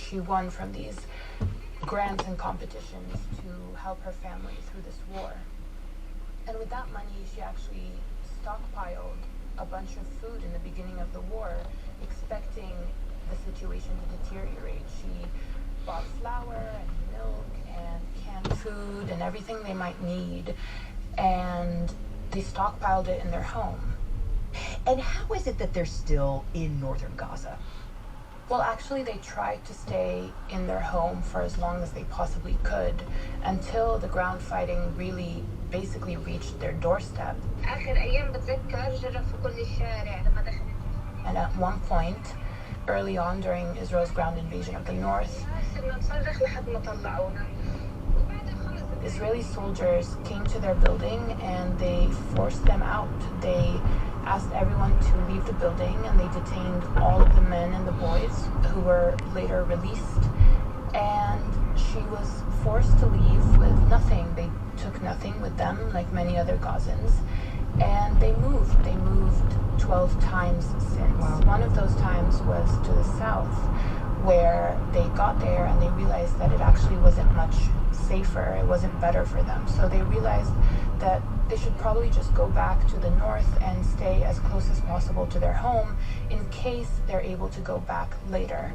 she won from these grants and competitions to help her family through this war. And with that money, she actually stockpiled a bunch of food in the beginning of the war, expecting the situation to deteriorate. She bought flour and milk and canned food and everything they might need, and they stockpiled it in their home. And how is it that they're still in northern Gaza? Well, actually, they tried to stay in their home for as long as they possibly could until the ground fighting really basically reached their doorstep. And at one point, early on during Israel's ground invasion of the north, Israeli soldiers came to their building and they forced them out. They asked everyone to leave the building, and they detained all of the men and the boys who were later released. And she was forced to leave with nothing. They took nothing with them, like many other Gazans. And they moved. They moved 12 times since. Wow. One of those times was to the south, where they got there and they realized that it actually wasn't much safer. It wasn't better for them. So they realized that they should probably just go back to the north and stay as close as possible to their home in case they're able to go back later.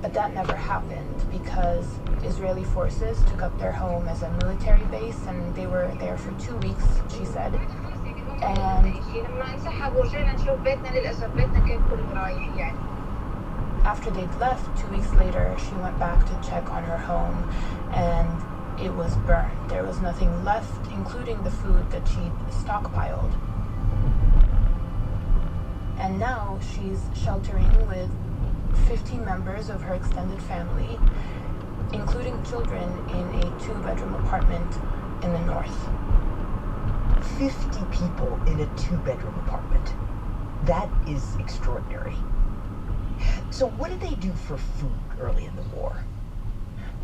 But that never happened because Israeli forces took up their home as a military base, and they were there for 2 weeks, she said. And after they'd left, 2 weeks later, she went back to check on her home, and it was burned. There was nothing left, including the food that she'd stockpiled. And now she's sheltering with 50 members of her extended family, including children, in a 2-bedroom apartment in the north. 50 people in a 2-bedroom apartment. That is extraordinary. So what did they do for food early in the war?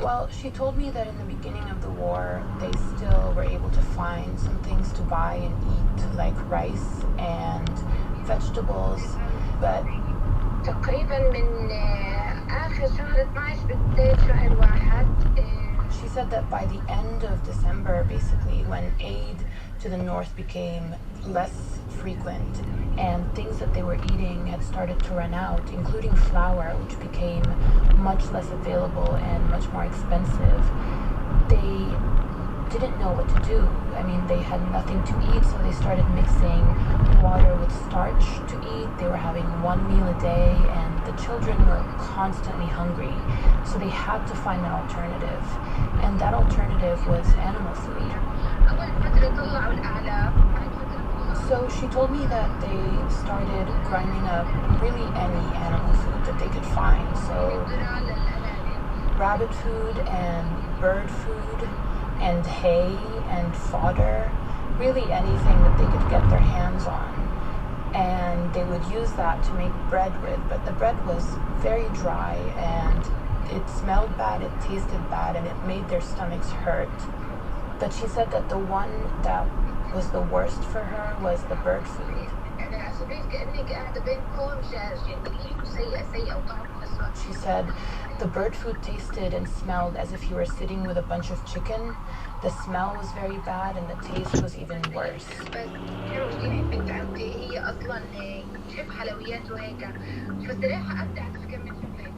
Well, she told me that in the beginning of the war, they still were able to find some things to buy and eat, like rice and vegetables, but she said that by the end of December, basically, when aid to the north became less frequent and things that they were eating had started to run out, including flour, which became much less available and much more expensive, they didn't know what to do. I mean, they had nothing to eat, so they started mixing water with starch to eat. They were having 1 meal a day, and the children were constantly hungry, so they had to find an alternative, and that alternative was animal food. So she told me that they started grinding up really any animal food that they could find. So rabbit food and bird food and hay and fodder, really anything that they could get their hands on. And they would use that to make bread with, but the bread was very dry and it smelled bad, it tasted bad, and it made their stomachs hurt. But she said that the one that was the worst for her was the bird food. She said the bird food tasted and smelled as if you were sitting with a bunch of chicken. The smell was very bad and the taste was even worse.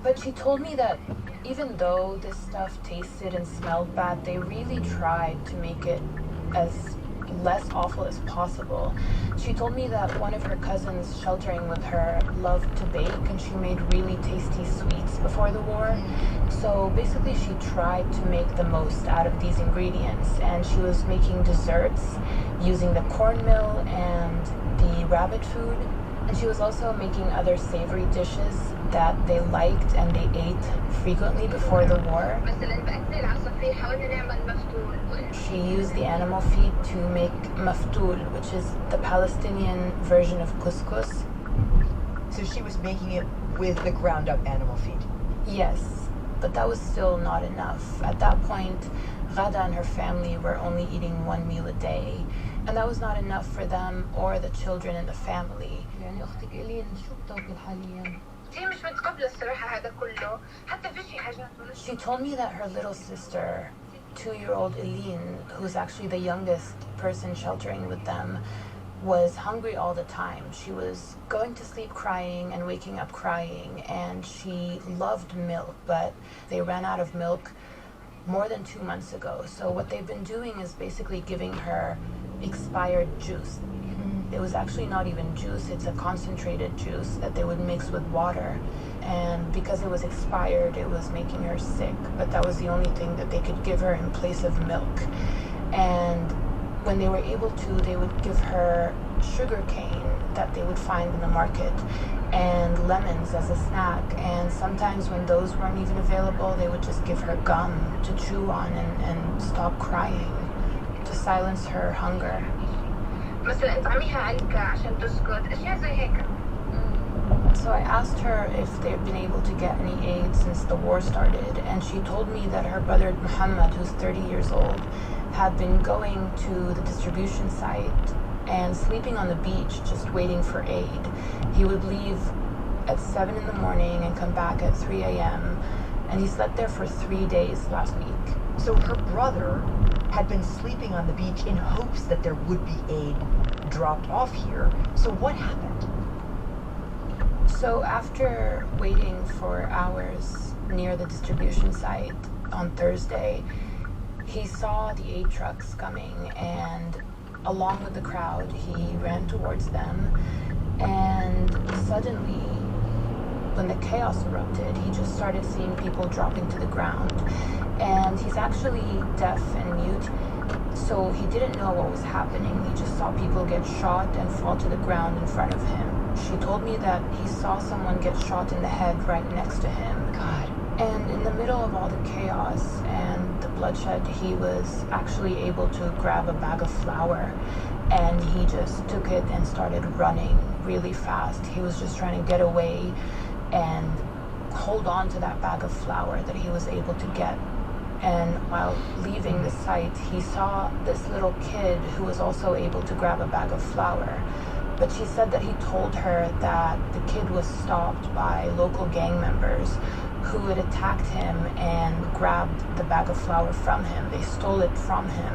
But she told me that even though this stuff tasted and smelled bad, they really tried to make it as less awful as possible. She told me that one of her cousins sheltering with her loved to bake, and she made really tasty sweets before the war. So basically she tried to make the most out of these ingredients, and she was making desserts using the cornmeal and the rabbit food, and she was also making other savory dishes that they liked and they ate frequently before the war. She used the animal feed to make maftoul, which is the Palestinian version of couscous. So she was making it with the ground up animal feed? Yes, but that was still not enough. At that point, Ghada and her family were only eating 1 meal a day, and that was not enough for them or the children in the family. هي مش متقبلة الصراحة هذا كله حتى فيش حاجات. She told me that her little sister, 2-year-old Eileen, who's actually the youngest person sheltering with them, was hungry all the time. She was going to sleep crying and waking up crying, and she loved milk, but they ran out of milk more than 2 months ago. So what they've been doing is basically giving her expired juice. It was actually not even juice, it's a concentrated juice that they would mix with water. And because it was expired, it was making her sick, but that was the only thing that they could give her in place of milk. And when they were able to, they would give her sugar cane that they would find in the market and lemons as a snack. And sometimes when those weren't even available, they would just give her gum to chew on and stop crying, to silence her hunger. مثلا اطعميها علكة عشان تسكت أشياء زي هيك. So I asked her if they've been able to get any aid since the war started, and she told me that her brother Muhammad, who's 30 years old, had been going to the distribution site and sleeping on the beach just waiting for aid. He would leave at 7 in the morning and come back at 3 a.m. and he slept there for 3 days last week. So her brother had been sleeping on the beach in hopes that there would be aid dropped off here. So what happened? So after waiting for hours near the distribution site on Thursday, he saw the aid trucks coming, and along with the crowd, he ran towards them. And suddenly, when the chaos erupted, he just started seeing people dropping to the ground. And he's actually deaf and mute, so he didn't know what was happening. He just saw people get shot and fall to the ground in front of him. She told me that he saw someone get shot in the head right next to him. God. And in the middle of all the chaos and the bloodshed, he was actually able to grab a bag of flour, and he just took it and started running really fast. He was just trying to get away and hold on to that bag of flour that he was able to get. And while leaving the site, he saw this little kid who was also able to grab a bag of flour. But she said that he told her that the kid was stopped by local gang members who had attacked him and grabbed the bag of flour from him. They stole it from him.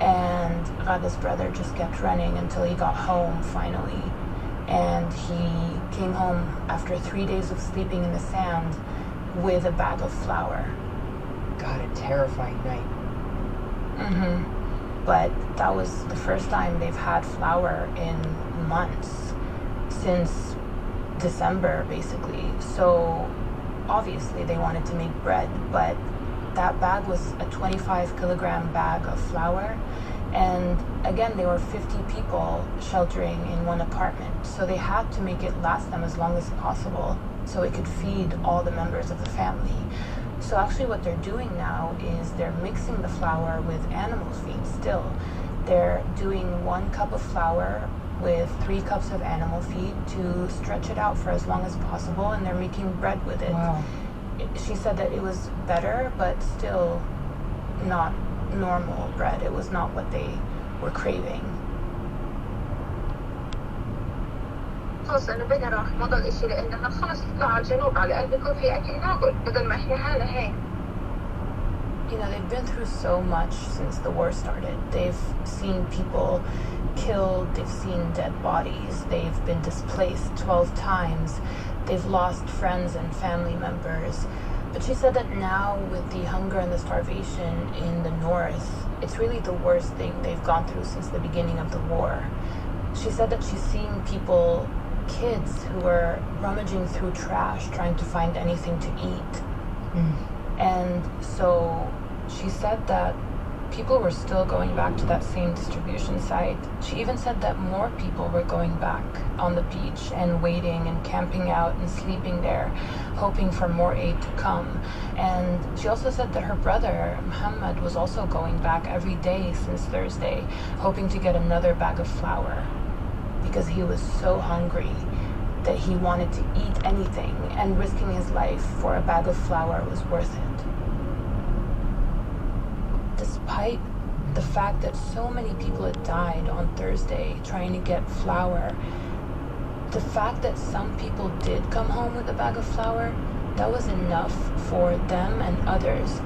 And Ghada's brother just kept running until he got home finally. And he came home after 3 days of sleeping in the sand with a bag of flour. God, a terrifying night. But that was the first time they've had flour in months, since December basically. So obviously they wanted to make bread, but that bag was a 25-kilogram bag of flour. And again, there were 50 people sheltering in one apartment, so they had to make it last them as long as possible so it could feed all the members of the family. So actually what they're doing now is they're mixing the flour with animal feed still. They're doing 1 cup of flour with 3 cups of animal feed to stretch it out for as long as possible, and they're making bread with it. Wow. She said that it was better, but still not normal bread. It was not what they were craving. خلص أنا بدي أروح ما ضل إشي لأنه خلص نطلع على الجنوب على الأقل بيكون في أكل ناكل بدل ما إحنا حالنا هيك. You know, they've been through so much since the war started. They've seen people killed, they've seen dead bodies, they've been displaced 12 times, they've lost friends and family members. But she said that now with the hunger and the starvation in the north, it's really the worst thing they've gone through since the beginning of the war. She said that she's seeing people, kids who were rummaging through trash trying to find anything to eat. And so she said that people were still going back to that same distribution site. She even said that more people were going back on the beach and waiting and camping out and sleeping there, hoping for more aid to come. And she also said that her brother, Muhammad, was also going back every day since Thursday, hoping to get another bag of flour because he was so hungry that he wanted to eat anything, and risking his life for a bag of flour was worth it. Despite the fact that so many people had died on Thursday trying to get flour, the fact that some people did come home with a bag of flour, that was enough for them and others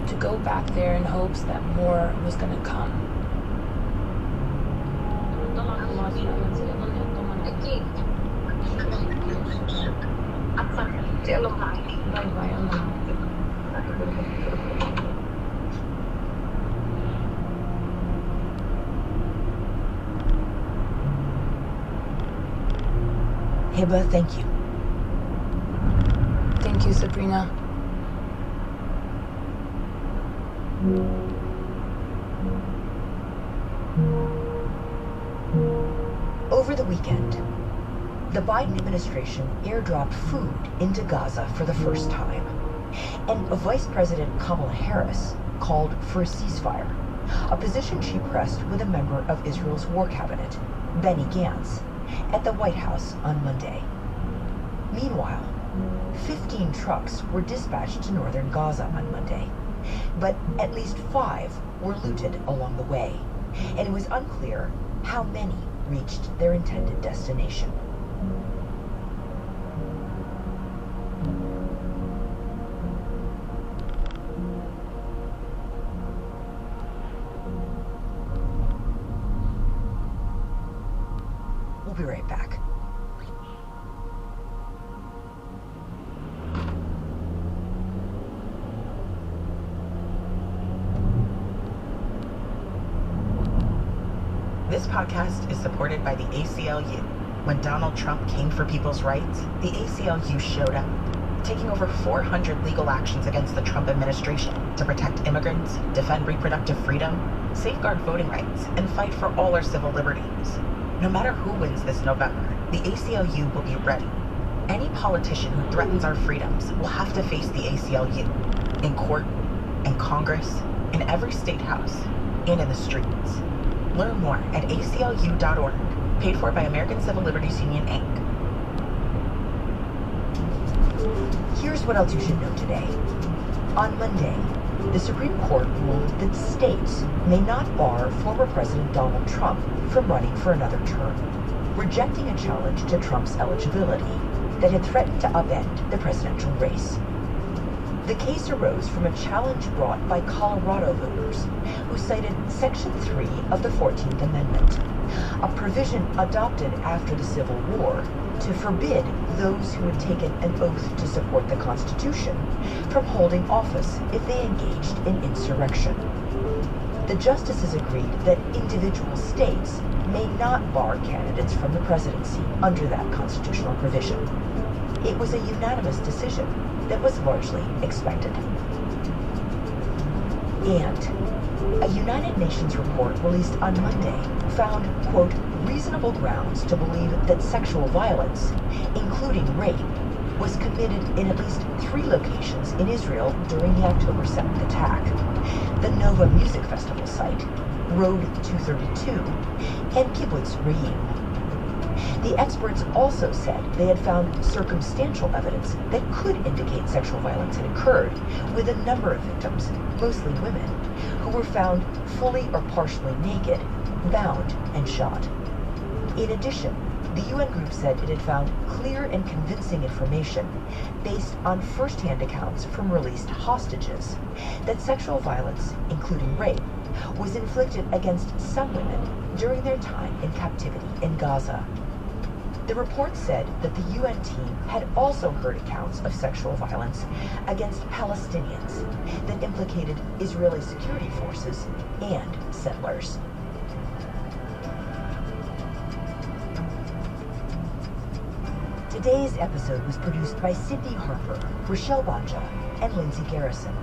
to go back there in hopes that more was going to come. أكيد أكثر بدي الله معك باي باي الله Hiba, thank you. Thank you, Sabrina. Over the weekend, the Biden administration airdropped food into Gaza for the first time, and Vice President Kamala Harris called for a ceasefire, a position she pressed with a member of Israel's war cabinet, Benny Gantz, at the White House on Monday. Meanwhile, 15 trucks were dispatched to northern Gaza on Monday, but at least 5 were looted along the way, and it was unclear how many reached their intended destination. We'll be right back. This podcast is supported by the ACLU. When Donald Trump came for people's rights, the ACLU showed up, taking over 400 legal actions against the Trump administration to protect immigrants, defend reproductive freedom, safeguard voting rights, and fight for all our civil liberties. No matter who wins this November, the ACLU will be ready. Any politician who threatens our freedoms will have to face the ACLU in court, in Congress, in every state house, and in the streets. Learn more at aclu.org, paid for by American Civil Liberties Union, Inc. Here's what else you should know today. On Monday, the Supreme Court ruled that states may not bar former President Donald Trump from running for another term, rejecting a challenge to Trump's eligibility that had threatened to upend the presidential race. The case arose from a challenge brought by Colorado voters who cited Section 3 of the 14th Amendment, a provision adopted after the Civil War to forbid those who had taken an oath to support the Constitution from holding office if they engaged in insurrection. The justices agreed that individual states may not bar candidates from the presidency under that constitutional provision. It was a unanimous decision that was largely expected. And a United Nations report released on Monday found, quote, reasonable grounds to believe that sexual violence, including rape, was committed in at least 3 locations in Israel during the October 7th attack: the Nova Music Festival site, Road 232, and Kibbutz Re'im. The experts also said they had found circumstantial evidence that could indicate sexual violence had occurred, with a number of victims, mostly women, who were found fully or partially naked, bound, and shot. In addition, the UN group said it had found clear and convincing information based on first-hand accounts from released hostages that sexual violence, including rape, was inflicted against some women during their time in captivity in Gaza. The report said that the UN team had also heard accounts of sexual violence against Palestinians that implicated Israeli security forces and settlers. Today's episode was produced by Sydney Harper, Rochelle Banja, and Lindsay Garrison.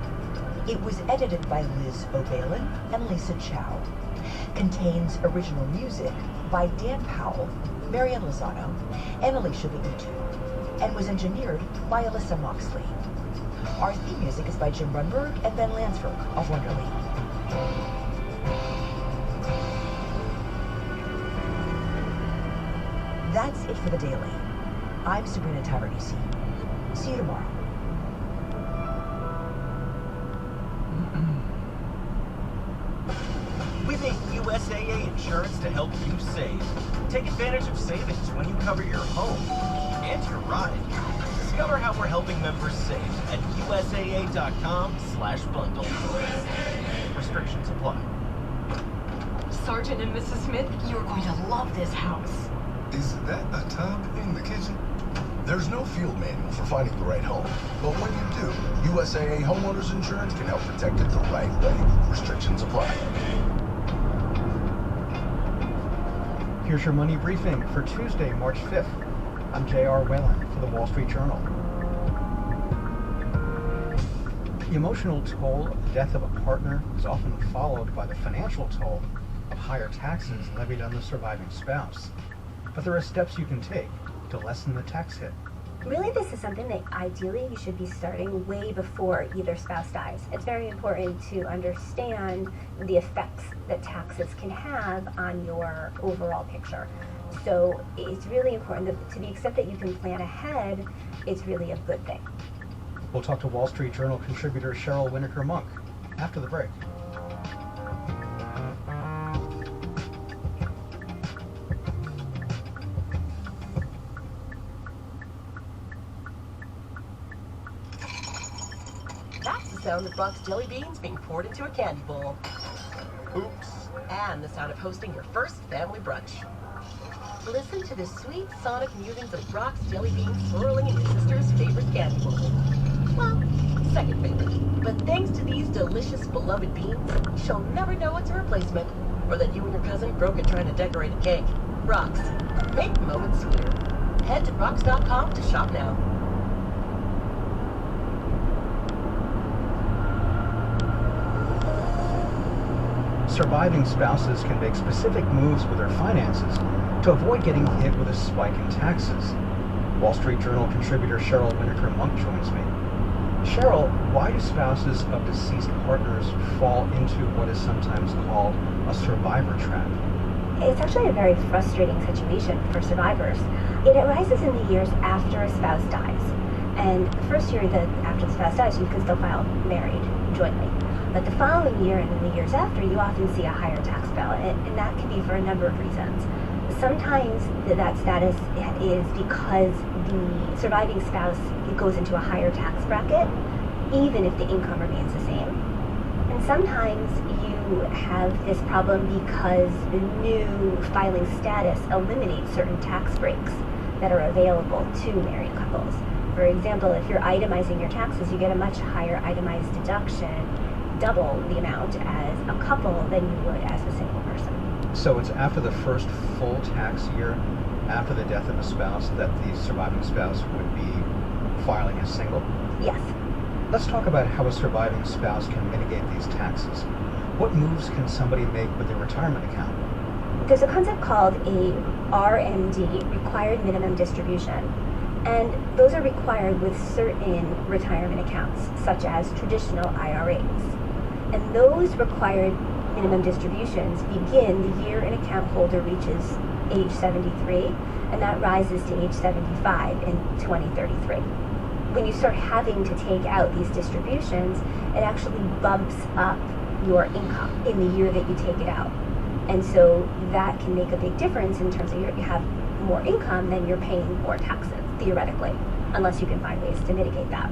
It was edited by Liz O'Balin and Lisa Chow. Contains original music by Dan Powell, Marian Lozano, and Alicia Beitu, and was engineered by Alyssa Moxley. Our theme music is by Jim Brunberg and Ben Lansberg of Wonderly. That's it for the Daily. I'm Sabrina Tavernisi. See you tomorrow. We make USAA insurance to help you save. Take advantage of savings when you cover your home and your ride. Discover how we're helping members save at usaa.com/bundle. Restrictions apply. Sergeant and Mrs. Smith, you're going to love this house. Is that a tub in the kitchen? There's no field manual for finding the right home, but when you do, USAA Homeowners Insurance can help protect it the right way. Restrictions apply. Here's your money briefing for Tuesday, March 5th. I'm J.R. Whalen for the Wall Street Journal. The emotional toll of the death of a partner is often followed by the financial toll of higher taxes levied on the surviving spouse. But there are steps you can take to lessen the tax hit. Really, this is something that ideally you should be starting way before either spouse dies. It's very important to understand the effects that taxes can have on your overall picture. So it's really important that to the extent that you can plan ahead, it's really a good thing. We'll talk to Wall Street Journal contributor Cheryl Winokur-Monk after the break. That's the sound of Brock's jelly beans being poured into a candy bowl. Oops. And the sound of hosting your first family brunch. Listen to the sweet sonic musings of Brock's jelly beans swirling in your sister's favorite candy bowl. Well, second favorite. But thanks to these delicious beloved beans, she'll never know it's a replacement, or that you and your cousin broke it trying to decorate a cake. Brock's. Make moments sweeter. Head to Brock's.com to shop now. Surviving spouses can make specific moves with their finances to avoid getting hit with a spike in taxes. Wall Street Journal contributor Cheryl Winokur-Monk joins me. Cheryl, why do spouses of deceased partners fall into what is sometimes called a survivor trap? It's actually a very frustrating situation for survivors. It arises in the years after a spouse dies. And the first year that after the spouse dies, you can still file married jointly. But the following year and in the years after, you often see a higher tax bill, and that can be for a number of reasons. Sometimes that status is because the surviving spouse goes into a higher tax bracket, even if the income remains the same. And sometimes you have this problem because the new filing status eliminates certain tax breaks that are available to married couples. For example, if you're itemizing your taxes, you get a much higher itemized deduction, double the amount as a couple than you would as a single person. So it's after the first full tax year, after the death of a spouse, that the surviving spouse would be filing as single? Yes. Let's talk about how a surviving spouse can mitigate these taxes. What moves can somebody make with their retirement account? There's a concept called a RMD, required minimum distribution. And those are required with certain retirement accounts, such as traditional IRAs. And those required minimum distributions begin the year an account holder reaches age 73, and that rises to age 75 in 2033. When you start having to take out these distributions, it actually bumps up your income in the year that you take it out. And so that can make a big difference in terms of you have more income, then you're paying more taxes, theoretically, unless you can find ways to mitigate that.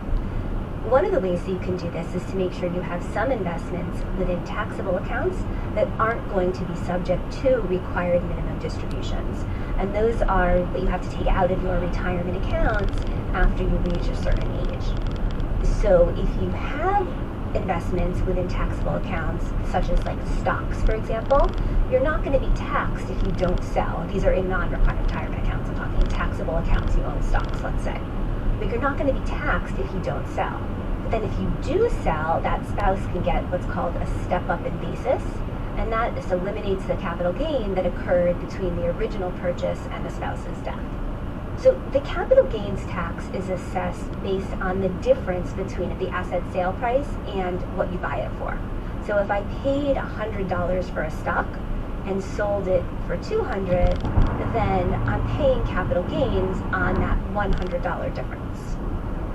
One of the ways that you can do this is to make sure you have some investments within taxable accounts that aren't going to be subject to required minimum distributions. And those are what you have to take out of your retirement accounts after you reach a certain age. So if you have investments within taxable accounts, such as like stocks, for example, you're not going to be taxed if you don't sell. These are in non-retirement accounts. I'm talking taxable accounts. You own stocks, let's say. But you're not going to be taxed if you don't sell. But then if you do sell, that spouse can get what's called a step-up in basis, and that just eliminates the capital gain that occurred between the original purchase and the spouse's death. So the capital gains tax is assessed based on the difference between the asset sale price and what you buy it for. So if I paid $100 for a stock and sold it for $200, then I'm paying capital gains on that $100 difference.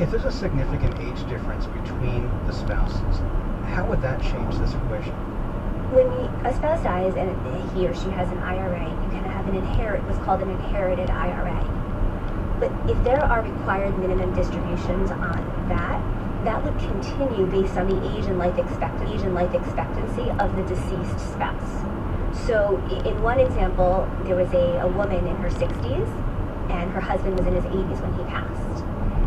If there's a significant age difference between the spouses, how would that change this equation? When a spouse dies and he or she has an IRA, you can have what's called an inherited IRA. But if there are required minimum distributions on that would continue based on the age and life expectancy of the deceased spouse. So in one example, there was a woman in her 60s and her husband was in his 80s when he passed.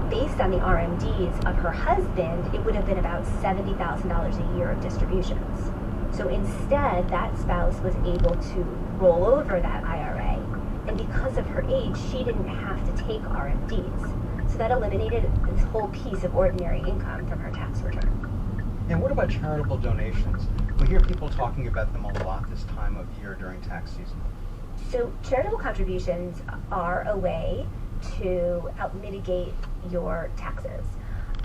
Based on the RMDs of her husband, it would have been about $70,000 a year of distributions. So instead, that spouse was able to roll over that IRA, and because of her age, she didn't have to take RMDs. So that eliminated this whole piece of ordinary income from her tax return. And what about charitable donations? We hear people talking about them a lot this time of year during tax season. So charitable contributions are a way to help mitigate your taxes.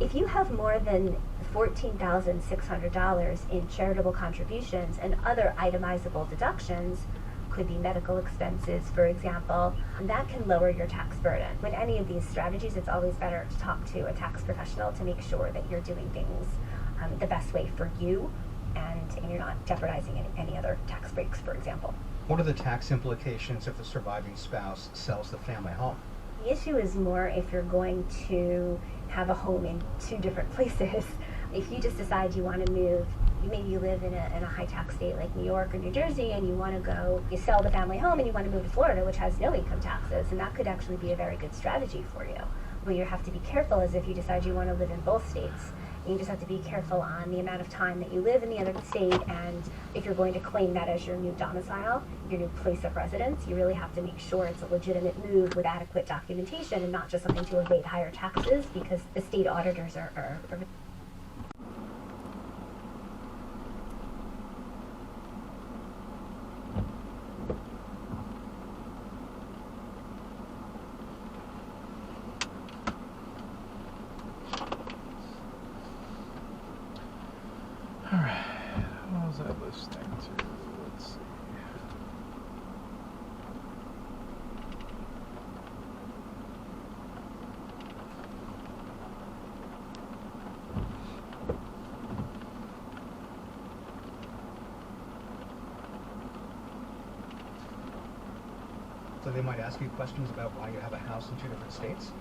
If you have more than $14,600 in charitable contributions and other itemizable deductions, could be medical expenses, for example, that can lower your tax burden. With any of these strategies, it's always better to talk to a tax professional to make sure that you're doing things the best way for you and you're not jeopardizing any other tax breaks, for example. What are the tax implications if the surviving spouse sells the family home? The issue is more if you're going to have a home in two different places. If you just decide you want to move, maybe you live in a high tax state like New York or New Jersey, and you sell the family home and you want to move to Florida, which has no income taxes, and that could actually be a very good strategy for you. What you have to be careful is if you decide you want to live in both states, you just have to be careful on the amount of time that you live in the other state, and if you're going to claim that as your new domicile, your new place of residence, you really have to make sure it's a legitimate move with adequate documentation and not just something to evade higher taxes, because the state auditors are Alright, what was I listening to? Let's see. So they might ask you questions about why you have a house in two different states?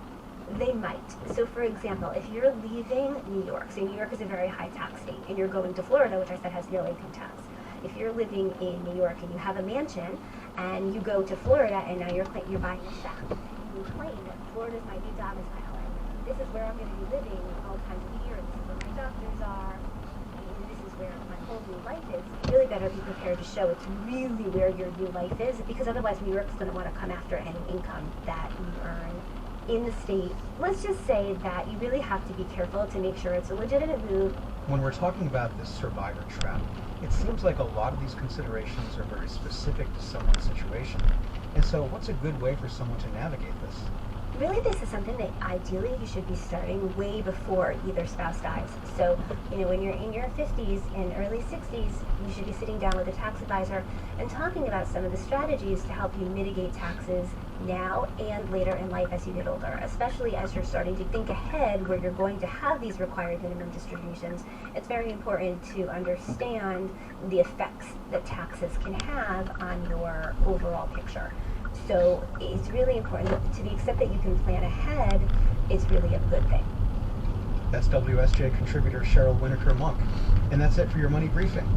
They might. So for example, if you're leaving New York, say New York is a very high tax state, and you're going to Florida, which I said has no income tax. If you're living in New York and you have a mansion, and you go to Florida, and now you're buying a shack, and you claim that Florida's my new domicile, and this is where I'm going to be living all times of the year, this is where my doctors are, and this is where my whole new life is. You really better be prepared to show it's really where your new life is, because otherwise New York's going to want to come after any income that you earn in the state. Let's just say that you really have to be careful to make sure it's a legitimate move. When we're talking about this survivor trap, it seems like a lot of these considerations are very specific to someone's situation. And so what's a good way for someone to navigate this? Really, this is something that ideally you should be starting way before either spouse dies. So, when you're in your 50s and early 60s, you should be sitting down with a tax advisor and talking about some of the strategies to help you mitigate taxes now and later in life as you get older, especially as you're starting to think ahead where you're going to have these required minimum distributions. It's very important to understand the effects that taxes can have on your overall picture. So it's really important to the extent that you can plan ahead, it's really a good thing. That's WSJ contributor Cheryl Winokur-Monk. And that's it for your Money Briefing.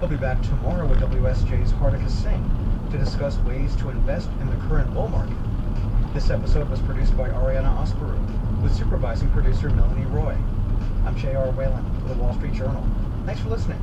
We'll be back tomorrow with WSJ's Hardika Singh to discuss ways to invest in the current bull market. This episode was produced by Ariana Osperu, with supervising producer Melanie Roy. I'm J.R. Whalen for the Wall Street Journal. Thanks for listening.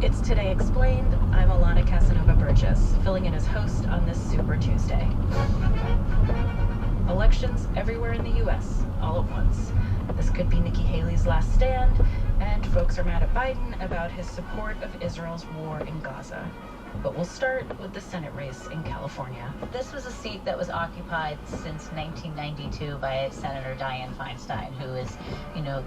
It's Today Explained. I'm Alana Casanova Burgess, filling in as host on this Super Tuesday. Elections everywhere in the U.S., all at once. This could be Nikki Haley's last stand, and folks are mad at Biden about his support of Israel's war in Gaza. But we'll start with the Senate race in California. This was a seat that was occupied since 1992 by Senator Dianne Feinstein, who is,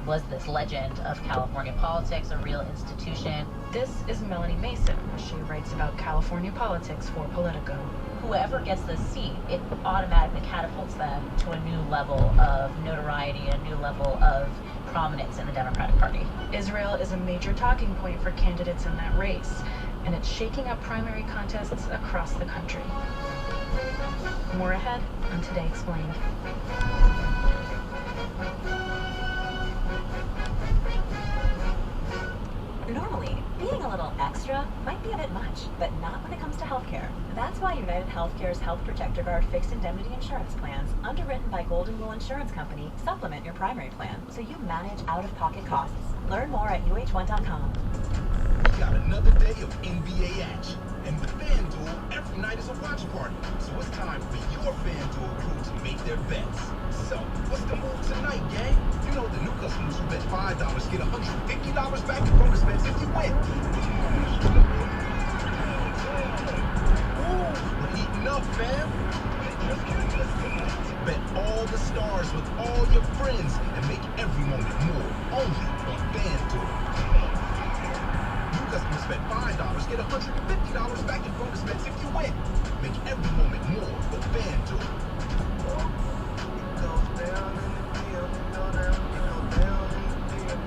was this legend of California politics, a real institution. This is Melanie Mason. She writes about California politics for Politico. Whoever gets this seat, it automatically catapults them to a new level of notoriety, a new level of prominence in the Democratic Party. Israel is a major talking point for candidates in that race, and it's shaking up primary contests across the country. More ahead on Today Explained. Normally, being a little extra might be a bit much, but not when it comes to healthcare. That's why United Healthcare's Health Protector Guard fixed indemnity insurance plans, underwritten by Golden Rule Insurance Company, supplement your primary plan so you manage out-of-pocket costs. Learn more at uh1.com. We got another day of NBA action. And with FanDuel, every night is a watch party. So it's time for your FanDuel crew to make their bets. So, what's the move tonight, gang? You know the new customers who bet $5 get $150 back in bonus bets if you win. Ooh, we're eating up, fam. Bet all the stars with all your friends and make every moment more. Only on FanDuel. Customers bet $5 get $150 back in bonus bets if you win. Make every moment more with FanDuel. It goes down in the field, it goes down in the field.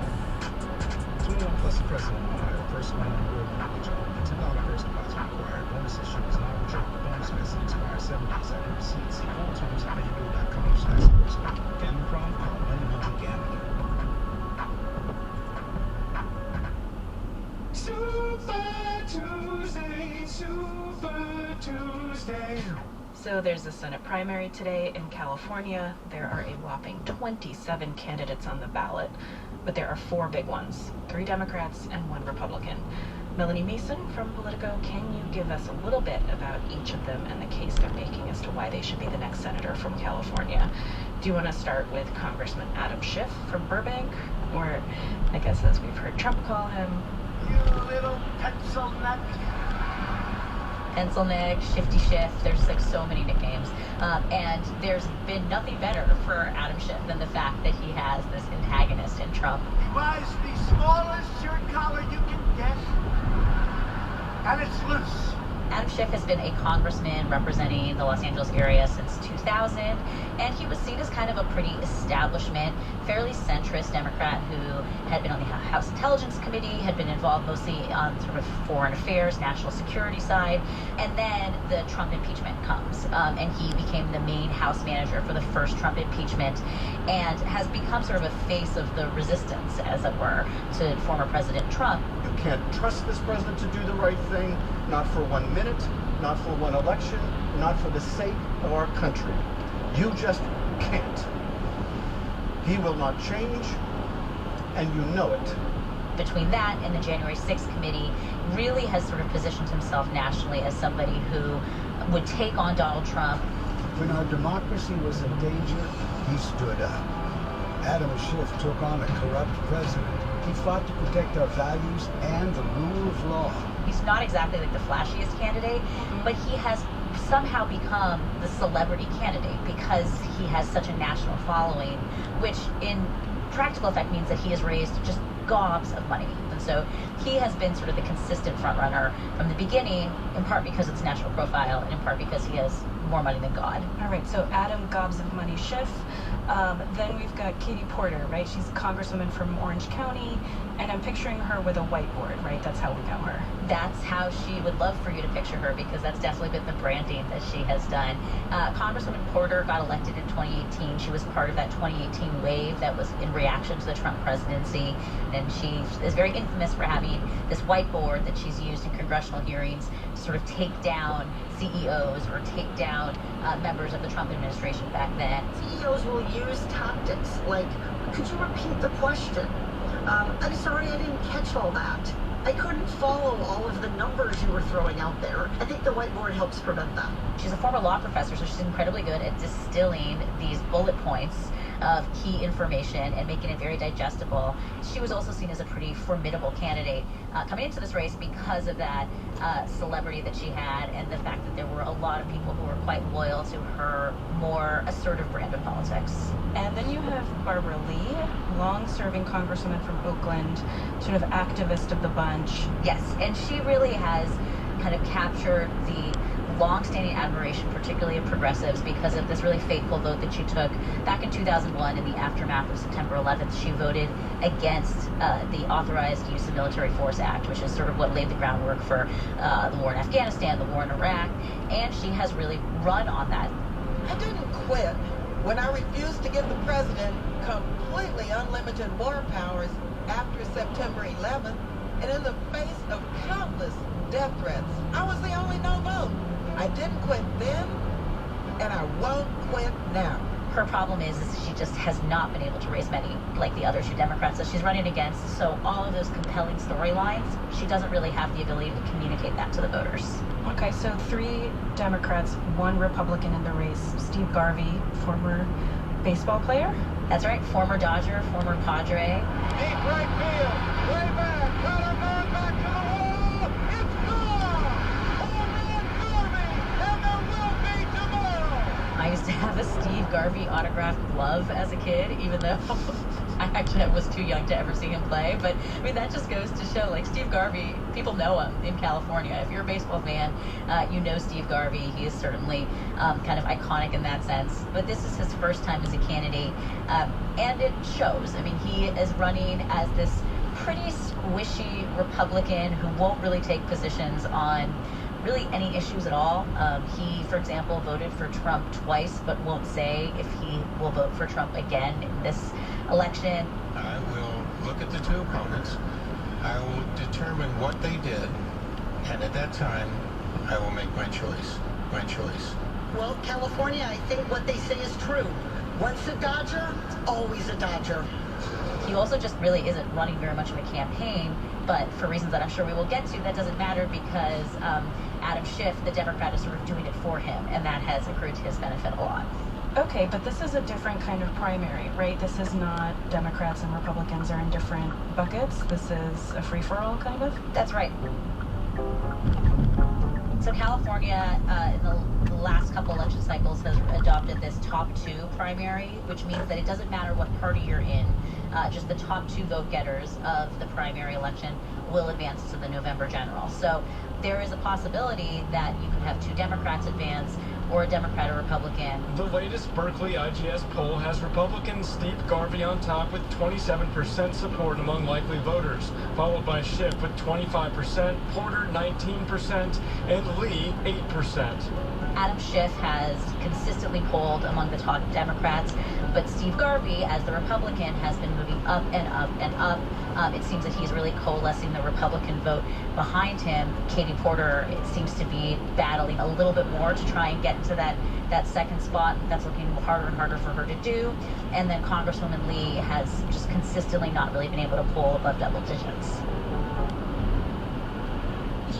21 plus the president of Ohio, first one in the world mortgage on $10 first deposit required. Bonus issue is not withdrawn. Bonus message expires 7 days after receipt. See all terms at FanDuel.com/sportsbook. Gambling problem? Call 1-800-GAMBLER. Super Tuesday. So there's a Senate primary today in California. There are a whopping 27 candidates on the ballot, but there are 4 big ones, 3 Democrats and 1 Republican. Melanie Mason from Politico, can you give us a little bit about each of them and the case they're making as to why they should be the next senator from California? Do you want to start with Congressman Adam Schiff from Burbank, or I guess as we've heard Trump call him, you little pencil neck. Pencil neck, Shifty Schiff, there's like so many nicknames. And there's been nothing better for Adam Schiff than the fact that he has this antagonist in Trump. He buys the smallest shirt collar you can get, and it's loose. Adam Schiff has been a congressman representing the Los Angeles area since 2000, and he was seen as kind of a pretty establishment, fairly centrist Democrat who had been on the House Intelligence Committee, had been involved mostly on sort of foreign affairs, national security side, and then the Trump impeachment comes, and he became the main House manager for the first Trump impeachment, and has become sort of a face of the resistance, as it were, to former President Trump. You can't trust this president to do the right thing, not for 1 minute, not for one election, not for the sake of our country. You just can't. He will not change, and you know it. Between that and the January 6th committee, really has sort of positioned himself nationally as somebody who would take on Donald Trump. When our democracy was in danger, he stood up. Adam Schiff took on a corrupt president. He fought to protect our values and the rule of law. He's not exactly like the flashiest candidate, but he has somehow become the celebrity candidate because he has such a national following, which in practical effect means that he has raised just gobs of money. And so he has been sort of the consistent front runner from the beginning, in part because of his national profile and in part because he has more money than God. All right, so Adam Gobs of Money Schiff. Then we've got Katie Porter, right? She's a congresswoman from Orange County, and I'm picturing her with a whiteboard, right? That's how we know her. That's how she would love for you to picture her, because that's definitely been the branding that she has done. Congresswoman Porter got elected in 2018. She was part of that 2018 wave that was in reaction to the Trump presidency, and she is very infamous for having this whiteboard that she's used in congressional hearings to sort of take down CEOs or take down members of the Trump administration back then. CEOs will use tactics like, could you repeat the question? I'm sorry I didn't catch all that. I couldn't follow all of the numbers you were throwing out there. I think the whiteboard helps prevent that. She's a former law professor, so she's incredibly good at distilling these bullet points of key information and making it very digestible. She was also seen as a pretty formidable candidate coming into this race because of that celebrity that she had and the fact that there were a lot of people who were quite loyal to her more assertive brand of politics. And then you have Barbara Lee, long-serving congresswoman from Oakland, sort of activist of the bunch. Yes, and she really has kind of captured the long-standing admiration, particularly of progressives, because of this really fateful vote that she took back in 2001 in the aftermath of September 11th. She voted against the Authorized Use of Military Force Act, which is sort of what laid the groundwork for the war in Afghanistan, the war in Iraq, and she has really run on that. I didn't quit when I refused to give the president completely unlimited war powers after September 11th, and in the face of countless death threats. I was the only no vote. I didn't quit then, and I won't quit now. Her problem is she just has not been able to raise many like the other two Democrats that she's running against. So all of those compelling storylines, she doesn't really have the ability to communicate that to the voters. Okay, so 3 Democrats, 1 Republican in the race. Steve Garvey, former baseball player. That's right, former Dodger, former Padre. Deep right field, way back, Cutter going back to the wall. It's gone. Home run Garvey, and there will be tomorrow. I used to have a Steve Garvey autographed glove as a kid, even though I actually was too young to ever see him play. But I mean, that just goes to show, like, Steve Garvey, people know him in California. If you're a baseball fan, you know Steve Garvey. He is certainly kind of iconic in that sense. But this is his first time as a candidate, and it shows. I mean, he is running as this pretty squishy Republican who won't really take positions on really any issues at all. He, for example, voted for Trump twice, but won't say if he will vote for Trump again in this election. I will look at the 2 opponents. I will determine what they did, and at that time, I will make my choice. My choice. Well, California, I think what they say is true. Once a Dodger, always a Dodger. He also just really isn't running very much of a campaign, but for reasons that I'm sure we will get to, that doesn't matter because Adam Schiff, the Democrat, is sort of doing it for him, and that has accrued to his benefit a lot. Okay, but this is a different kind of primary, right? This is not Democrats and Republicans are in different buckets. This is a free-for-all, kind of? That's right. So California, in the last couple election cycles, has adopted this top 2 primary, which means that it doesn't matter what party you're in. Just the top 2 vote getters of the primary election will advance to the November general. So there is a possibility that you could have 2 Democrats advance, or a Democrat or Republican. The latest Berkeley IGS poll has Republican Steve Garvey on top with 27% support among likely voters, followed by Schiff with 25%, Porter 19%, and Lee 8%. Adam Schiff has consistently polled among the top Democrats, but Steve Garvey, as the Republican, has been moving up and up and up. It seems that he's really coalescing the Republican vote behind him. Katie Porter, it seems to be battling a little bit more to try and get into that second spot. That's looking harder and harder for her to do. And then Congresswoman Lee has just consistently not really been able to poll above double digits.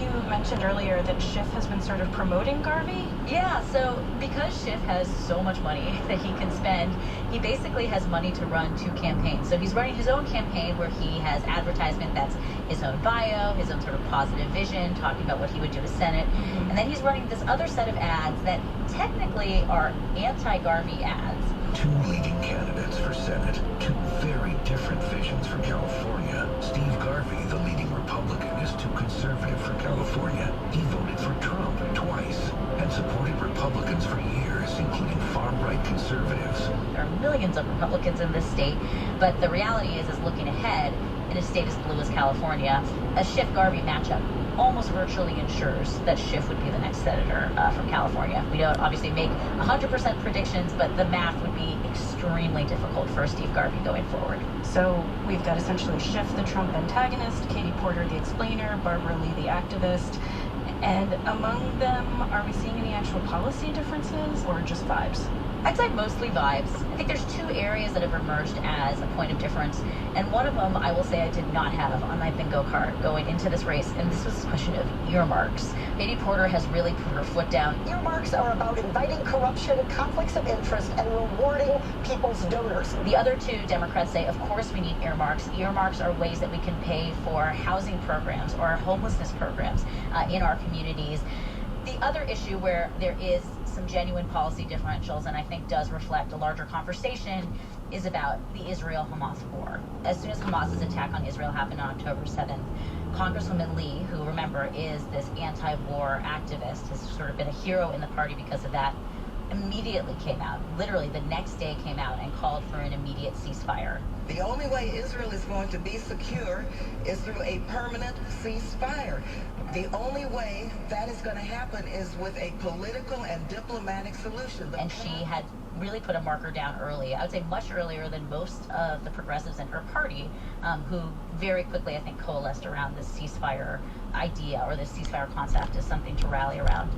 You mentioned earlier that Schiff has been sort of promoting Garvey? Yeah, so because Schiff has so much money that he can spend, he basically has money to run 2 campaigns. So he's running his own campaign where he has advertisement that's his own bio, his own sort of positive vision, talking about what he would do to Senate. Mm-hmm. And then he's running this other set of ads that technically are anti-Garvey ads. 2 leading candidates for Senate, 2 very different visions for California. Steve Garvey, the leading Republican, is too conservative for California. He voted for Trump twice and supported Republicans for years, including far-right conservatives. There are millions of Republicans in this state, but the reality is looking ahead, in a state as blue as California, a Schiff-Garvey matchup almost virtually ensures that Schiff would be the next senator from California. We don't obviously make 100% predictions, but the math would be extremely difficult for Steve Garvey going forward. So we've got essentially Schiff, the Trump antagonist, Katie Porter, the explainer, Barbara Lee, the activist. And among them, are we seeing any actual policy differences or just vibes? I'd say mostly vibes. I think there's 2 areas that have emerged as a point of difference, and one of them I will say I did not have on my bingo card going into this race, and this was a question of earmarks. Katie Porter has really put her foot down. Earmarks are about inviting corruption, conflicts of interest, and rewarding people's donors. The other two Democrats say, of course we need earmarks. Earmarks are ways that we can pay for housing programs or homelessness programs in our communities. The other issue where there is some genuine policy differentials, and I think does reflect a larger conversation, is about the Israel-Hamas war. As soon as Hamas's attack on Israel happened on October 7th, Congresswoman Lee, who, remember, is this anti-war activist, has sort of been a hero in the party because of that, immediately came out, literally the next day came out and called for an immediate ceasefire. The only way Israel is going to be secure is through a permanent ceasefire. The only way that is going to happen is with a political and diplomatic solution. And she had really put a marker down early, I would say much earlier than most of the progressives in her party, who very quickly, I think, coalesced around this ceasefire idea, or this ceasefire concept as something to rally around.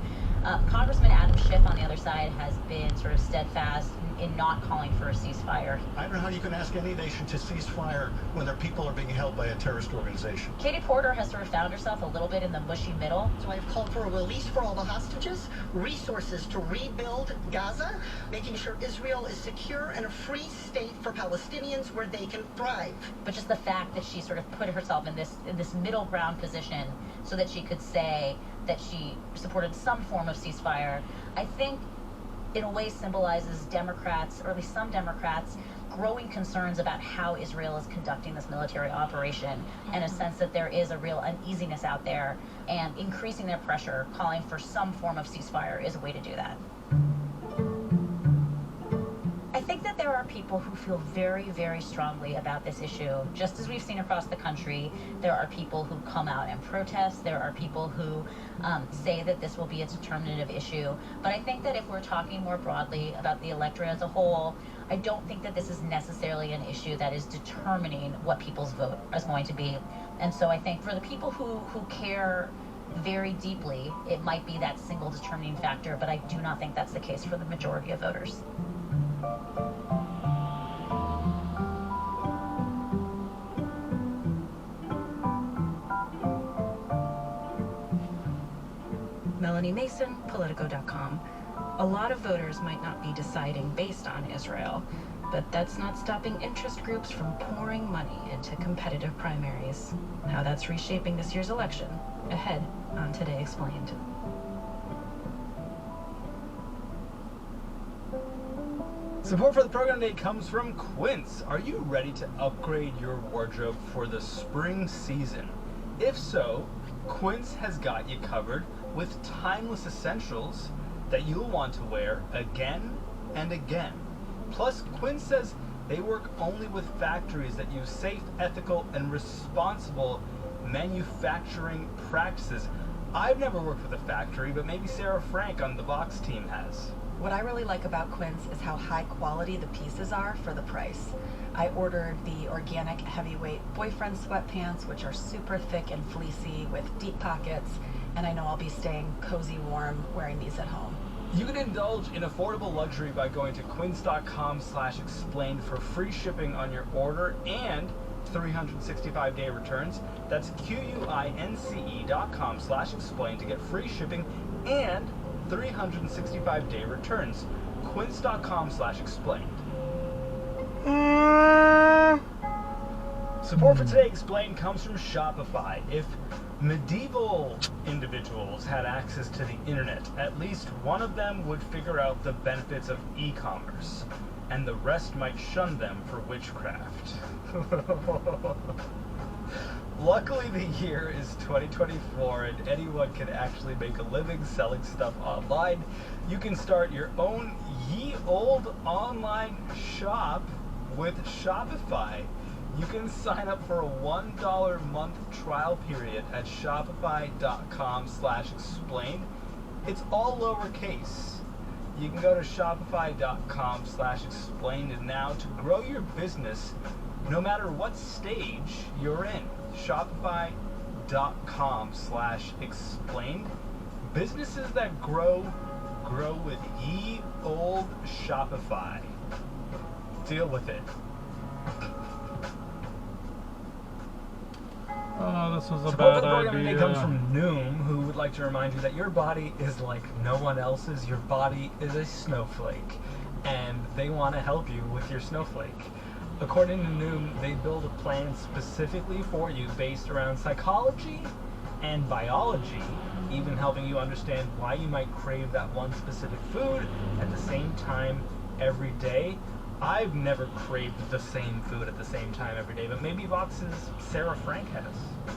Congressman Adam Schiff, on the other side, has been sort of steadfast in not calling for a ceasefire. I don't know how you can ask any nation to cease fire when their people are being held by a terrorist organization. Katie Porter has sort of found herself a little bit in the mushy middle. So I've called for a release for all the hostages, resources to rebuild Gaza, making sure Israel is secure and a free state for Palestinians where they can thrive. But just the fact that she sort of put herself in this middle ground position so that she could say that she supported some form of ceasefire, I think in a way symbolizes Democrats, or at least some Democrats, growing concerns about how Israel is conducting this military operation, and a sense that there is a real uneasiness out there, and increasing their pressure, calling for some form of ceasefire is a way to do that. I think that there are people who feel very, very strongly about this issue. Just as we've seen across the country, there are people who come out and protest. There are people who say that this will be a determinative issue. But I think that if we're talking more broadly about the electorate as a whole, I don't think that this is necessarily an issue that is determining what people's vote is going to be. And so I think for the people who care very deeply, it might be that single determining factor, but I do not think that's the case for the majority of voters. Melanie Mason, Politico.com. A lot of voters might not be deciding based on Israel, but that's not stopping interest groups from pouring money into competitive primaries. How that's reshaping this year's election, ahead on Today Explained. Support for the program today comes from Quince. Are you ready to upgrade your wardrobe for the spring season? If so, Quince has got you covered with timeless essentials that you'll want to wear again and again. Plus, Quince says they work only with factories that use safe, ethical, and responsible manufacturing practices. I've never worked with a factory, but maybe Sarah Frank on the Vox team has. What I really like about Quince is how high quality the pieces are for the price. I ordered the organic heavyweight boyfriend sweatpants, which are super thick and fleecy with deep pockets, and I know I'll be staying cozy warm wearing these at home. You can indulge in affordable luxury by going to quince.com/explained for free shipping on your order and 365-day returns. That's QUINCE.com/explained to get free shipping and 365-day returns. Quince.com/explained. Support for Today Explained comes from Shopify. If medieval individuals had access to the internet, at least one of them would figure out the benefits of e-commerce, and the rest might shun them for witchcraft. Luckily, the year is 2024 and anyone can actually make a living selling stuff online. You can start your own ye old online shop with Shopify. You can sign up for a $1 a month trial period at shopify.com/explained. It's all lowercase. You can go to shopify.com/explained now to grow your business no matter what stage you're in. Shopify.com/explained. Businesses that grow with ye old Shopify. Deal with it. Oh, this was a Support for bad the program idea. today comes from Noom, who would like to remind you that your body is like no one else's. Your body is a snowflake, and they want to help you with your snowflake. According to Noom, they build a plan specifically for you based around psychology and biology, even helping you understand why you might crave that one specific food at the same time every day. I've never craved the same food at the same time every day, but maybe Vox's Sarah Frank has.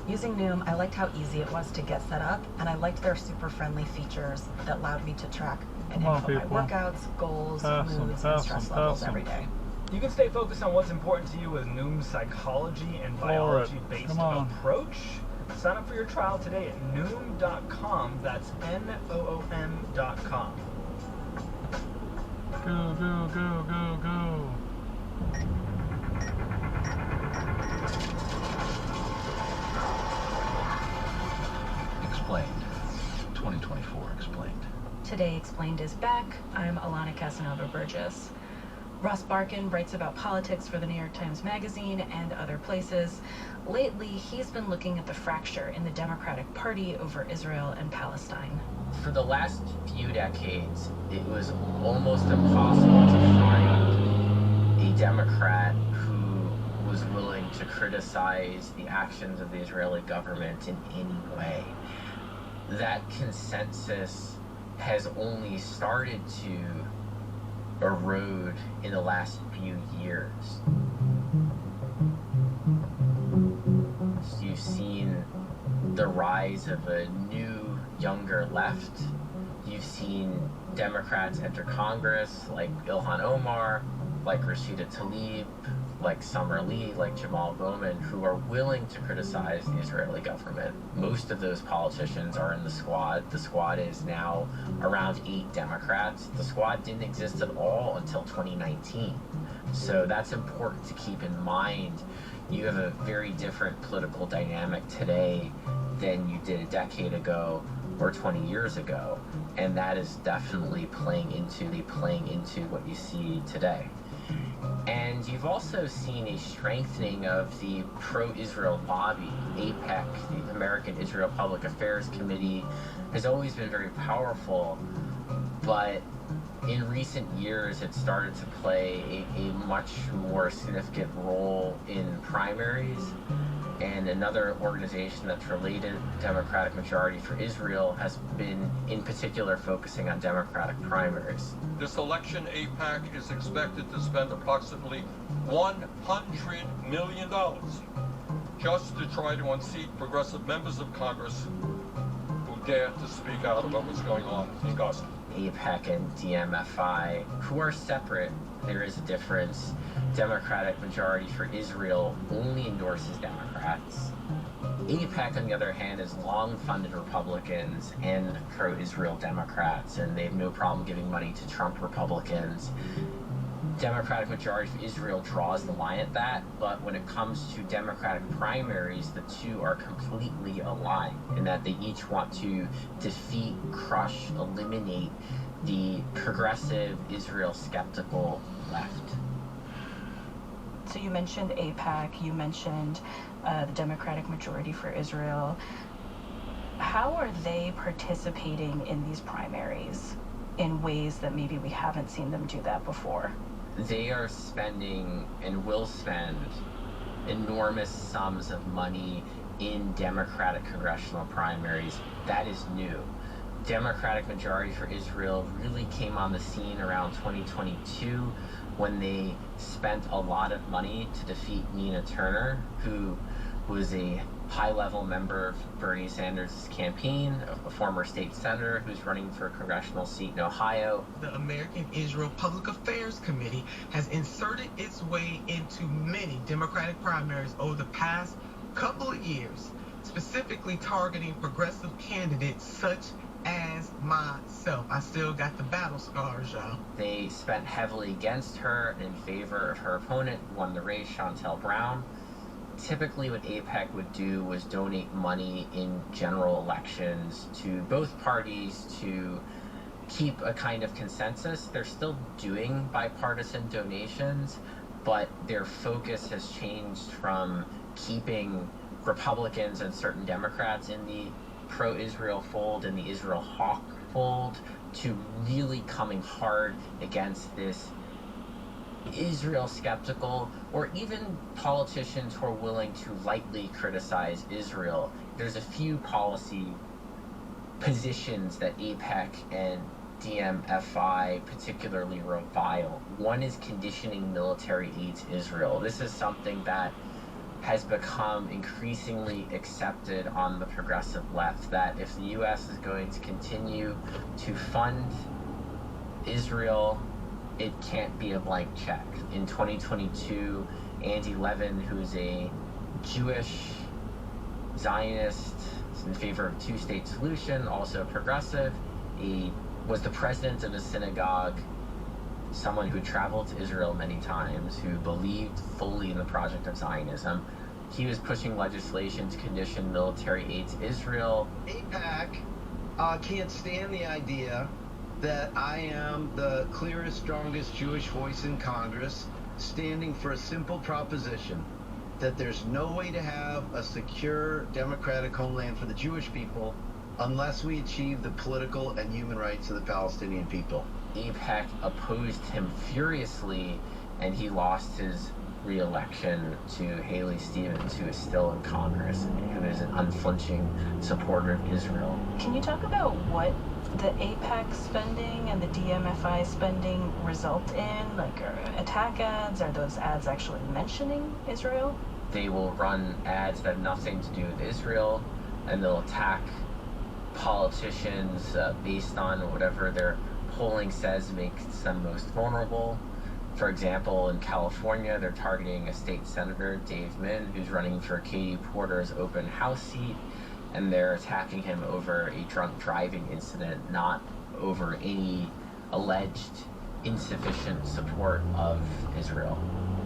Using Noom, I liked how easy it was to get set up, and I liked their super friendly features that allowed me to track and Come on, input my people. workouts, goals, Pass 'em, moods, and pass stress 'em, levels pass 'em. every day. You can stay focused on what's important to you with Noom's psychology and biology-based Come on. approach. Sign up for your trial today at Noom.com. That's Noom.com. Go, go, go, go, go. Explained. 2024 Explained. Today Explained is back. I'm Alana Casanova Burgess. Ross Barkan writes about politics for the New York Times Magazine and other places. Lately, he's been looking at the fracture in the Democratic Party over Israel and Palestine. For the last few decades, it was almost impossible to find a Democrat who was willing to criticize the actions of the Israeli government in any way. That consensus has only started to erode in the last few years. You've seen the rise of a new, younger left. You've seen Democrats enter Congress like Ilhan Omar, like Rashida Tlaib, like Summer Lee, like Jamal Bowman, who are willing to criticize the Israeli government. Most of those politicians are in the Squad. The Squad is now around 8 Democrats. The Squad didn't exist at all until 2019. So that's important to keep in mind. You have a very different political dynamic today than you did a decade ago or 20 years ago. And that is definitely playing into what you see today. And you've also seen a strengthening of the pro-Israel lobby. AIPAC, the American Israel Public Affairs Committee, has always been very powerful, but in recent years it started to play a much more significant role in primaries. And another organization that's related, Democratic Majority for Israel, has been in particular focusing on Democratic primaries. This election, AIPAC is expected to spend approximately $100 million just to try to unseat progressive members of Congress who dare to speak out about what's going on in Gaza. AIPAC and DMFI, who are separate, there is a difference. Democratic Majority for Israel only endorses Democrats. AIPAC, on the other hand, has long funded Republicans and pro-Israel Democrats, and they have no problem giving money to Trump Republicans. Democratic Majority for Israel draws the line at that, but when it comes to Democratic primaries, the two are completely aligned in that they each want to defeat, crush, eliminate the progressive Israel skeptical left. So you mentioned AIPAC, you mentioned the Democratic Majority for Israel. How are they participating in these primaries in ways that maybe we haven't seen them do that before? They are spending and will spend enormous sums of money in Democratic congressional primaries. That is new. Democratic Majority for Israel really came on the scene around 2022 when they spent a lot of money to defeat Nina Turner, who was a high-level member of Bernie Sanders' campaign, a former state senator who's running for a congressional seat in Ohio. The American Israel Public Affairs Committee has inserted its way into many Democratic primaries over the past couple of years, specifically targeting progressive candidates such as myself. I still got the battle scars, y'all. They spent heavily against her in favor of her opponent, who won the race, Shontel Brown. Typically what AIPAC would do was donate money in general elections to both parties to keep a kind of consensus. They're still doing bipartisan donations, but their focus has changed from keeping Republicans and certain Democrats in the pro-Israel fold and the Israel hawk fold to really coming hard against this Israel skeptical, or even politicians who are willing to lightly criticize Israel. There's a few policy positions that AIPAC and DMFI particularly revile. One is conditioning military aid to Israel. This is something that has become increasingly accepted on the progressive left, that if the U.S. is going to continue to fund Israel, it can't be a blank check. In 2022, Andy Levin, who's a Jewish Zionist in favor of two-state solution, also progressive, he was the president of a synagogue, someone who traveled to Israel many times, who believed fully in the project of Zionism. He was pushing legislation to condition military aid to Israel. AIPAC can't stand the idea that I am the clearest, strongest Jewish voice in Congress, standing for a simple proposition that there's no way to have a secure democratic homeland for the Jewish people unless we achieve the political and human rights of the Palestinian people. AIPAC opposed him furiously, and he lost his re-election to Haley Stevens, who is still in Congress and who is an unflinching supporter of Israel. Can you talk about what the AIPAC spending and the DMFI spending result in? Like, are attack ads? Are those ads actually mentioning Israel? They will run ads that have nothing to do with Israel, and they'll attack politicians based on whatever their polling says makes them most vulnerable. For example, in California, they're targeting a state senator, Dave Min, who's running for Katie Porter's open house seat, and they're attacking him over a drunk driving incident, not over any alleged insufficient support of Israel.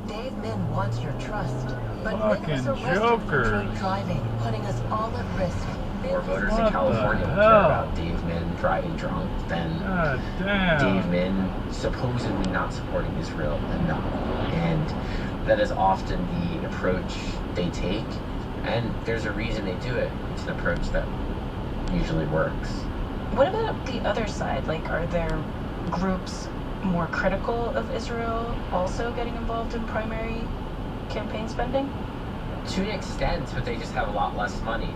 Dave Min wants your trust, but Fucking Min was arrested Joker. for drunk driving, putting us all at risk. More voters in California will care about Dave Min driving drunk than Dave Min supposedly not supporting Israel enough. And that is often the approach they take, and there's a reason they do it. It's an approach that usually works. What about the other side? Like, are there groups more critical of Israel also getting involved in primary campaign spending? To an extent, but they just have a lot less money.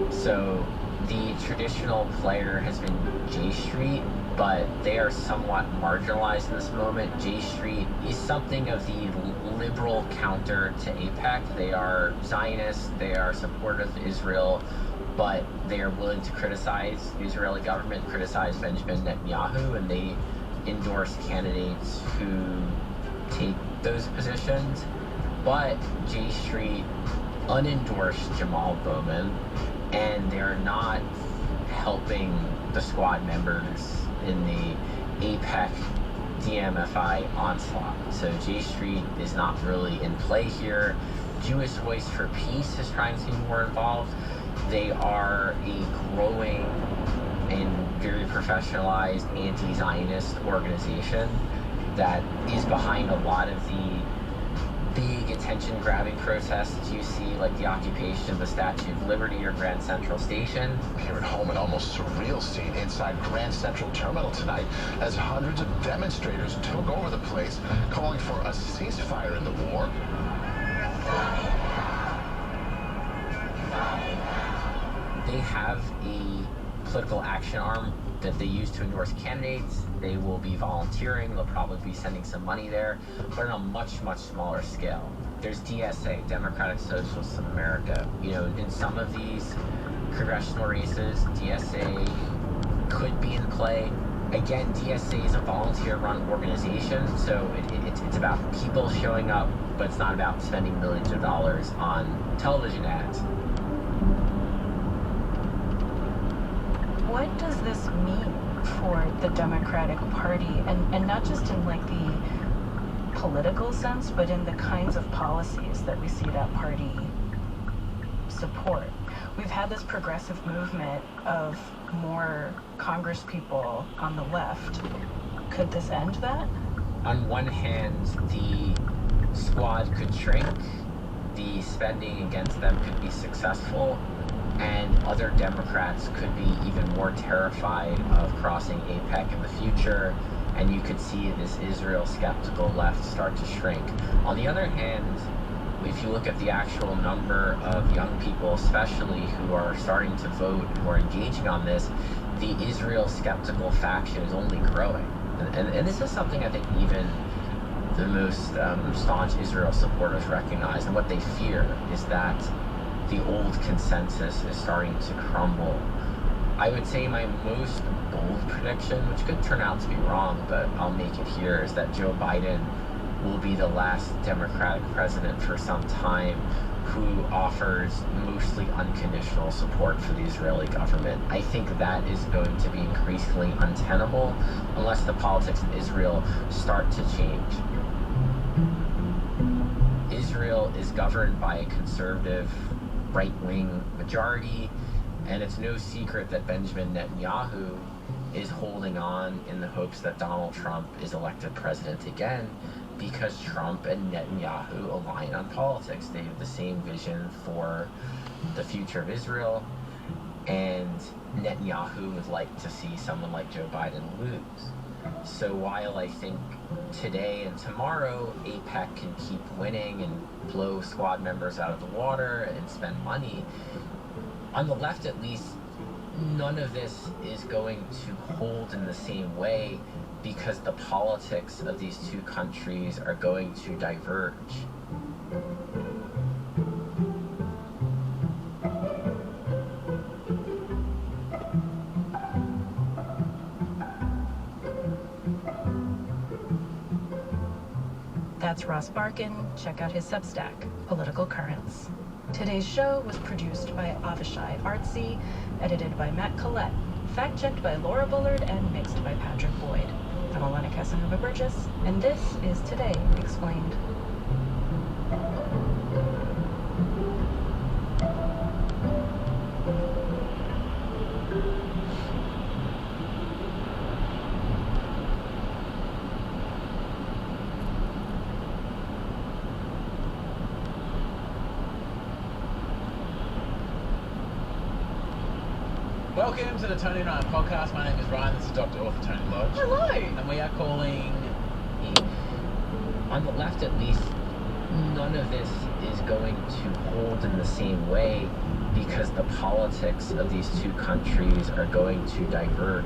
So the traditional player has been J Street, but they are somewhat marginalized in this moment. J Street is something of the liberal counter to AIPAC. They are Zionists, they are supportive of Israel, but they are willing to criticize the Israeli government, criticize Benjamin Netanyahu, and they endorse candidates who take those positions. But J Street unendorsed Jamal Bowman, and they're not helping the squad members in the AIPAC DMFI onslaught. So J Street is not really in play here. Jewish Voice for Peace is trying to be more involved. They are a growing and very professionalized anti-Zionist organization that is behind a lot of the big attention-grabbing protests you see, like the occupation of the Statue of Liberty or Grand Central Station. Here at home, an almost surreal scene inside Grand Central Terminal tonight as hundreds of demonstrators took over the place, calling for a ceasefire in the war. They have a political action arm that they use to endorse candidates. They will be volunteering, they'll probably be sending some money there, but on a much, much smaller scale. There's DSA, Democratic Socialists of America. You know, in some of these congressional races, DSA could be in play. Again, DSA is a volunteer-run organization, so it's about people showing up, but it's not about spending millions of dollars on television ads. What does this mean for the Democratic Party, and not just in like the political sense, but in the kinds of policies that we see that party support? We've had this progressive movement of more Congress people on the left. Could this end that? On one hand, the squad could shrink. the spending against them could be successful, and other Democrats could be even more terrified of crossing APEC in the future, and you could see this Israel skeptical left start to shrink. On the other hand, if you look at the actual number of young people, especially who are starting to vote, who are engaging on this, the Israel skeptical faction is only growing. And this is something I think even the most staunch Israel supporters recognize, and what they fear is that the old consensus is starting to crumble. I would say my most bold prediction, which could turn out to be wrong, but I'll make it here, is that Joe Biden will be the last Democratic president for some time who offers mostly unconditional support for the Israeli government. I think that is going to be increasingly untenable unless the politics in Israel start to change. Israel is governed by a conservative right-wing majority, and it's no secret that Benjamin Netanyahu is holding on in the hopes that Donald Trump is elected president again, because Trump and Netanyahu align on politics. They have the same vision for the future of Israel, and Netanyahu would like to see someone like Joe Biden lose. So while I think today and tomorrow AIPAC can keep winning and blow squad members out of the water and spend money, on the left at least, none of this is going to hold in the same way, because the politics of these two countries are going to diverge. That's Ross Barkan. Check out his Substack, Political Currents. Today's show was produced by Avishai Artsy, edited by Matt Collette, fact-checked by Laura Bullard, and mixed by Patrick Boyd. I'm Alana Casanova Burgess, and this is Today Explained. Welcome to the Tony Ryan podcast. My name is Ryan. This is Dr. Author Tony Lodge. Hello. And we are calling... On the left at least, none of this is going to hold in the same way, because the politics of these two countries are going to diverge.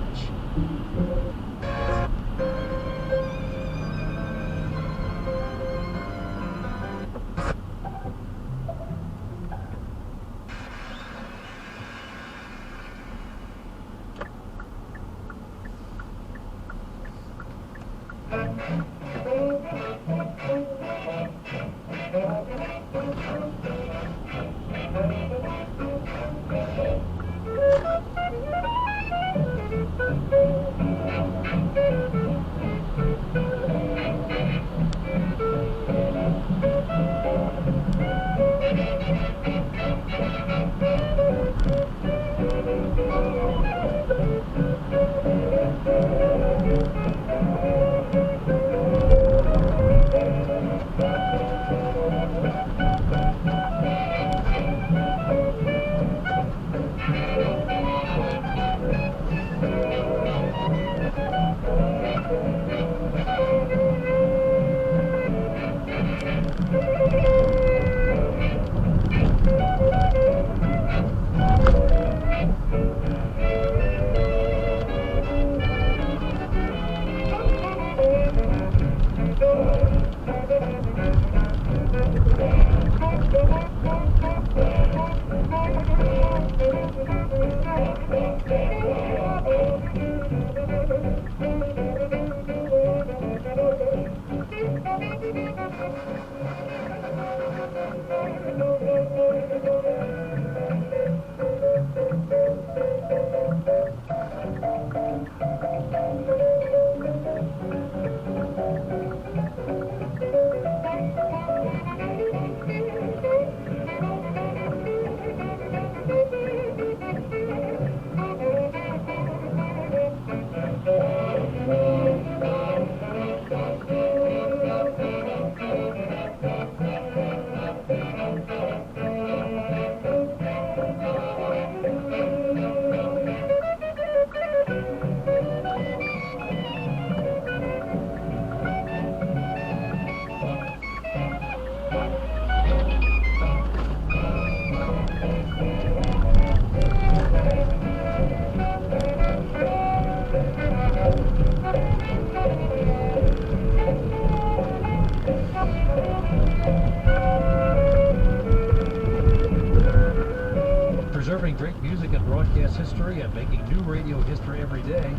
making new radio history every day.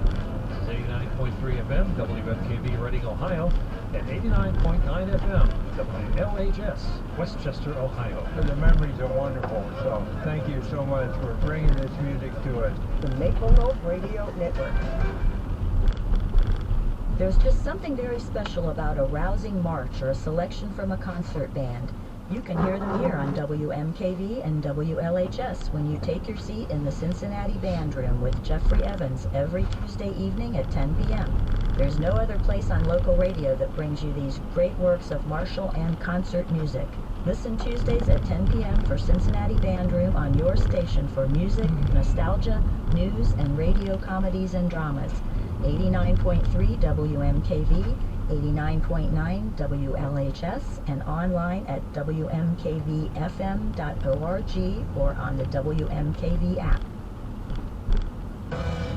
This is 89.3 FM, WMKV Reading, Ohio, and 89.9 FM, WLHS, Westchester, Ohio. The memories are wonderful, so thank you so much for bringing this music to us. The Maple Loaf Radio Network. There's just something very special about a rousing march or a selection from a concert band. You can hear them here on WMKV and WLHS when you take your seat in the Cincinnati Band Room with Jeffrey Evans every Tuesday evening at 10 p.m. There's no other place on local radio that brings you these great works of martial and concert music. Listen Tuesdays at 10 p.m. for Cincinnati Band Room on your station for music, nostalgia, news, and radio comedies and dramas. 89.3 WMKV, 89.9 WLHS, and online at WMKVFM.org or on the WMKV app.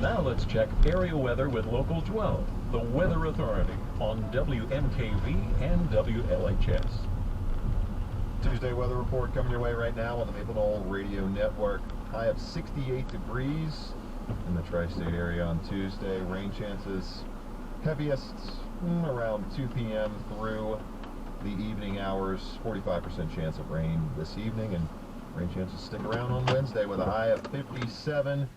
Now let's check area weather with Local 12, the Weather Authority, on WMKV and WLHS. Tuesday weather report coming your way right now on the Maple Knoll Radio Network. High of 68 degrees in the tri-state area on Tuesday. Rain chances heaviest around 2 p.m. through the evening hours. 45% chance of rain this evening, and rain chances stick around on Wednesday with a high of 57.